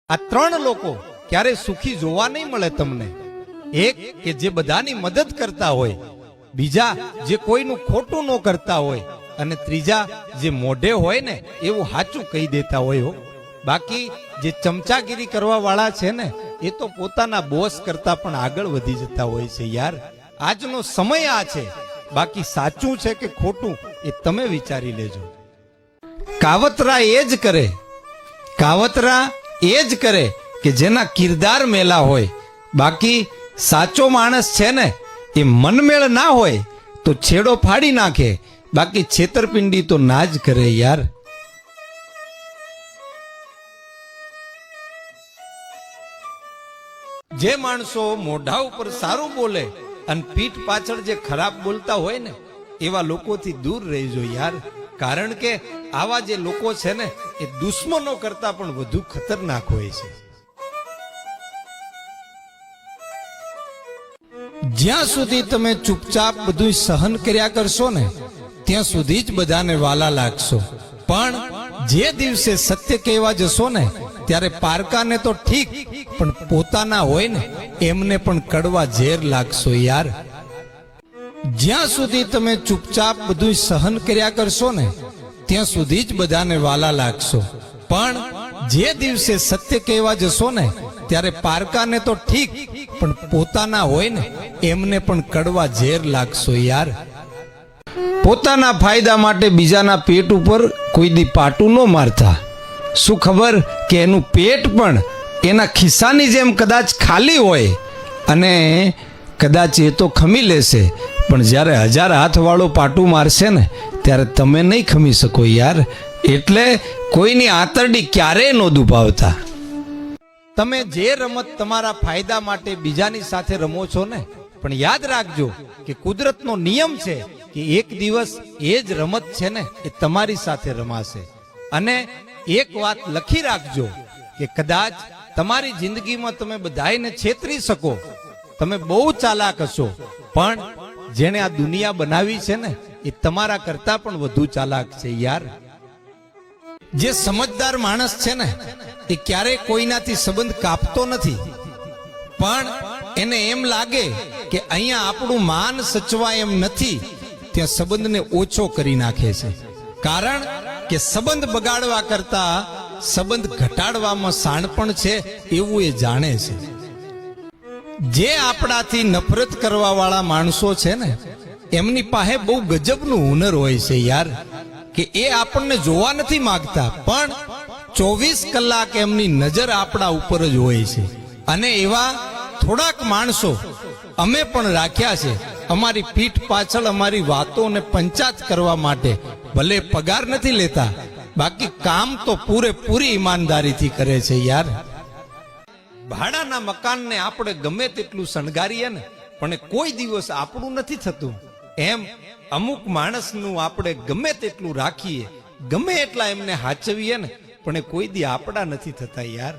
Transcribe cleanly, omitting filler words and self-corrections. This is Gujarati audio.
આ ત્રણ લોકો ક્યારે સુખી જોવા નહીં મળે તમને. એક કે જે બધાની મદદ કરતા હોય, બીજા જે કોઈનું ખોટું ન કરતા હોય, અને ત્રીજા જે મોઢે હોય ને એવું સાચું કહી દેતા હોય હો. બાકી જે ચમચાગીરી કરવા વાળા છે ને એ તો પોતાના બોસ કરતા પણ આગળ વધી જતા હોય છે યાર. આજનો સમય આ છે. બાકી સાચું છે કે ખોટું એ તમે વિચારી લેજો. કાવતરા એ જ કરે, કાવતરા એ જ કરે કે જેના કિરદાર મેલા હોય. બાકી સાચો માણસ છે ને એ મનમેળ ના હોય તો છેડો ફાડી નાખે, બાકી છેતરપિંડી તો ના જ કરે યાર. જે માણસો મોઢા ઉપર સારું બોલે અને પીઠ પાછળ જે ખરાબ બોલતા હોય ને એવા લોકોથી દૂર રહેજો યાર. કારણ કે આવા જે લોકો છે ને એ દુશ્મનો કરતા પણ વધુ ખતરનાક હોય છે. જ્યાં સુધી તમે ચૂપચાપ બધું સહન કર્યા કરશો ને ત્યાં સુધી જ બધાને વાલા લાગશો. પણ જે દિવસે સત્ય કહેવા જશો ને ત્યારે પારકાને તો ઠીક, પણ પોતાના હોય ને એમને પણ કડવા ઝેર લાગશો યાર. જ્યાં સુધી તમે ચૂપચાપ બધું સહન કર્યા કરશો ને ત્યાં સુધી જ બધાને વાલા લાગશો. પણ જે દિવસે સત્ય કહેવા જશો ને ત્યારે પારકાને તો ઠીક, પણ પોતાના હોય ને એમને પણ કડવા ઝેર લાગશો યાર. પોતાના ફાયદા માટે બીજાના પેટ ઉપર કોઈ દી પાટું ન મારતા. શું ખબર કે એનું પેટ પણ એના ખિસ્સાની જેમ કદાચ ખાલી હોય અને કદાચ એ તો ખમી લેશે, પણ જ્યારે 1000 હાથવાળો પાટું મારશે ને ત્યારે તમે નહીં ખમી શકો યાર. એટલે કોઈની આંતરડી ક્યારેય ન દુભાવતા. તમે જે રમત તમારા ફાયદા માટે બીજાની સાથે રમો છો ને, પણ યાદ રાખજો કે કુદરતનો નિયમ છે કે એક દિવસ એ જ રમત છે ને એ તમારી સાથે રમાશે. અને એક વાત લખી રાખજો કે કદાચ તમારી જિંદગીમાં તમે બધાને છેતરી શકો, તમે બહુ ચાલાક હશો, પણ જેણે આ દુનિયા બનાવી છે ને એ તમારા કરતા પણ વધુ ચાલાક છે યાર. જે સમજદાર માણસ છે ને એ ક્યારેય કોઈનાથી સંબંધ કાપતો નથી, પણ એને એમ લાગે કે અહીંયા આપણું માન સચવાય એમ નથી ત્યાં સંબંધને ઓછો કરી નાખે છે. કારણ કે સંબંધ બગાડવા કરતા સંબંધ ઘટાડવામાં શાણપણ છે એવું એ જાણે છે. જે આપણાથી નફરત કરવા વાળા માણસો છે ને એમની પાસે બહુ ગજબનું હુનર હોય છે યાર. કે એ આપણને જોવા નથી માંગતા, પણ 24 કલાક એમની નજર આપણા ઉપર જ હોય છે. અને એવા થોડાક માણસો અમે પણ રાખ્યા છે અમારી પીઠ પાછળ અમારી વાતોને પંચાત કરવા માટે. ભલે પગાર નથી લેતા, બાકી કામ તો પૂરેપૂરી ઈમાનદારીથી કરે છે યાર. ભાડાના મકાનને આપણે ગમે તેટલું શણગારીએ ને પણ કોઈ દિવસ આપણું નથી થતું. એમ અમુક માણસનું આપણે ગમે તેટલું રાખીએ, ગમે એટલા એમને હાચવીએ ને પણ કોઈ દી આપણા નથી થતા યાર.